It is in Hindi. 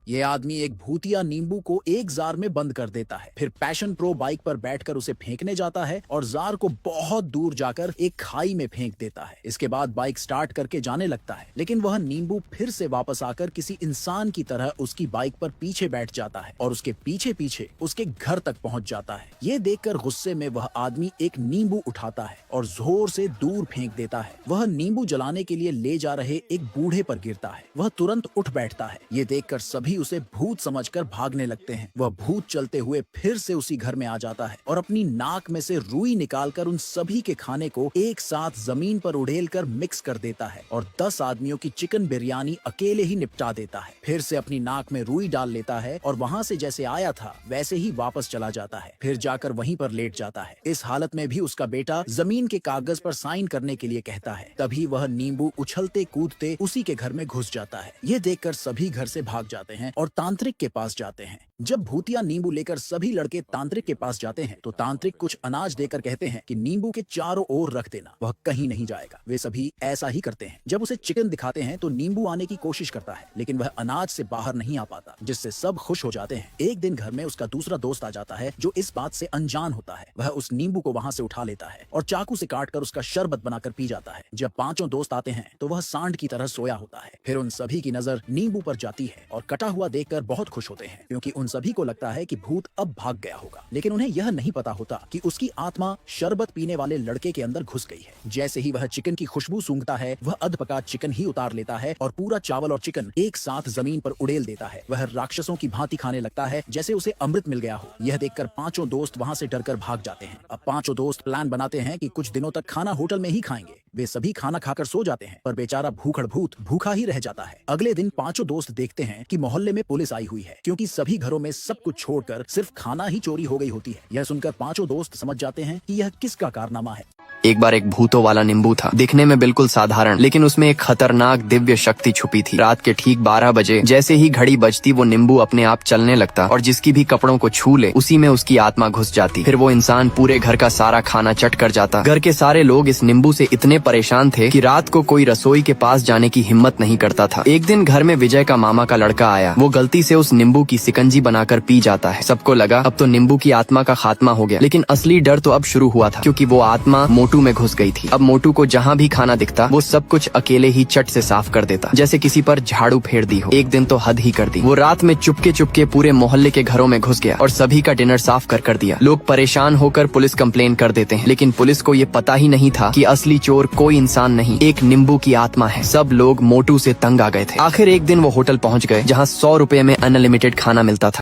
ये आदमी एक भूतिया नींबू को एक जार में बंद कर देता है, फिर पैशन प्रो बाइक पर बैठकर उसे फेंकने जाता है और जार को बहुत दूर जाकर एक खाई में फेंक देता है। इसके बाद बाइक स्टार्ट करके जाने लगता है, लेकिन वह नींबू फिर से वापस आकर किसी इंसान की तरह उसकी बाइक पर पीछे बैठ जाता है और उसके पीछे पीछे उसके घर तक पहुंच जाता है। ये देखकर गुस्से में वह आदमी एक नींबू उठाता है और जोर से दूर फेंक देता है। वह नींबू जलाने के लिए ले जा रहे एक बूढ़े पर गिरता है। वह तुरंत उठ बैठता है। ये देखकर सभी उसे भूत समझकर भागने लगते हैं। वह भूत चलते हुए फिर से उसी घर में आ जाता है और अपनी नाक में से रुई निकालकर उन सभी के खाने को एक साथ जमीन पर उड़ेलकर मिक्स कर देता है और 10 आदमियों की चिकन बिरयानी अकेले ही निपटा देता है। फिर से अपनी नाक में रुई डाल लेता है और वहाँ से जैसे आया था वैसे ही वापस चला जाता है। फिर जाकर वहीं पर लेट जाता है। इस हालत में भी उसका बेटा जमीन के कागज पर साइन करने के लिए कहता है। तभी वह नींबू उछलते कूदते उसी के घर में घुस जाता है। ये देखकर सभी घर से भाग जाते हैं और तांत्रिक के पास जाते हैं। जब भूतिया नींबू लेकर सभी लड़के तांत्रिक के पास जाते हैं तो तांत्रिक कुछ अनाज देकर कहते हैं कि नींबू के चारों ओर रख देना, वह कहीं नहीं जाएगा। वे सभी ऐसा ही करते हैं। जब उसे चिकन दिखाते हैं तो नींबू आने की कोशिश करता है, लेकिन वह अनाज से बाहर नहीं आ पाता, जिससे सब खुश हो जाते हैं। एक दिन घर में उसका दूसरा दोस्त आ जाता है जो इस बात से अनजान होता है। वह उस नींबू को वहां से उठा लेता है और चाकू से काटकर उसका शरबत बनाकर पी जाता है। जब पांचों दोस्त आते हैं तो वह सांड की तरह सोया होता है। फिर उन सभी की नजर नींबू पर जाती है और कटा हुआ देखकर बहुत खुश होते हैं, क्योंकि उन सभी को लगता है कि भूत अब भाग गया होगा। लेकिन उन्हें यह नहीं पता होता कि उसकी आत्मा शरबत पीने वाले लड़के के अंदर घुस गई है। जैसे ही वह चिकन की खुशबू सूंघता है वह अधपका चिकन ही उतार लेता है और पूरा चावल और चिकन एक साथ जमीन पर उड़ेल देता है। वह राक्षसों की भांति खाने लगता है जैसे उसे अमृत मिल गया हो। यह देखकर पांचों दोस्त वहां से डरकर भाग जाते हैं। अब पांचों दोस्त प्लान बनाते हैं कि कुछ दिनों तक खाना होटल में ही खाएंगे। वे सभी खाना खाकर सो जाते हैं, पर बेचारा भूखड़ भूत भूखा ही रह जाता है। अगले दिन पांचों दोस्त देखते हैं कि मोहल्ले में पुलिस आई हुई है, क्योंकि सभी घरों में सब कुछ छोड़कर सिर्फ खाना ही चोरी हो गई होती है। यह सुनकर पांचों दोस्त समझ जाते हैं कि यह किसका कारनामा है। एक बार एक भूतों वाला नींबू था। दिखने में बिल्कुल साधारण, लेकिन उसमें एक खतरनाक दिव्य शक्ति छुपी थी। रात के ठीक 12 बजे जैसे ही घड़ी बजती वो नींबू अपने आप चलने लगता और जिसकी भी कपड़ों को छू ले उसी में उसकी आत्मा घुस जाती। फिर वो इंसान पूरे घर का सारा खाना चट कर जाता। घर के सारे लोग इस नींबू से इतने परेशान थे कि रात को कोई रसोई के पास जाने की हिम्मत नहीं करता था। एक दिन घर में विजय का मामा का लड़का आया। वो गलती से उस नींबू की सिकंजी बनाकर पी जाता है। सबको लगा अब तो नींबू की आत्मा का खात्मा हो गया, लेकिन असली डर तो अब शुरू हुआ था, क्योंकि वो आत्मा मोटू में घुस गई थी। अब मोटू को जहाँ भी खाना दिखता वो सब कुछ अकेले ही चट से साफ कर देता, जैसे किसी पर झाड़ू फेर दी हो। एक दिन तो हद ही कर दी। वो रात में चुपके चुपके पूरे मोहल्ले के घरों में घुस गया और सभी का डिनर साफ कर दिया। लोग परेशान होकर पुलिस कंप्लेन कर देते हैं, लेकिन पुलिस को ये पता ही नहीं था कि असली चोर कोई इंसान नहीं, एक नींबू की आत्मा है। सब लोग मोटू से तंग आ गए थे। आखिर एक दिन वो होटल पहुँच गए जहाँ 100 रुपए में अनलिमिटेड खाना मिलता था।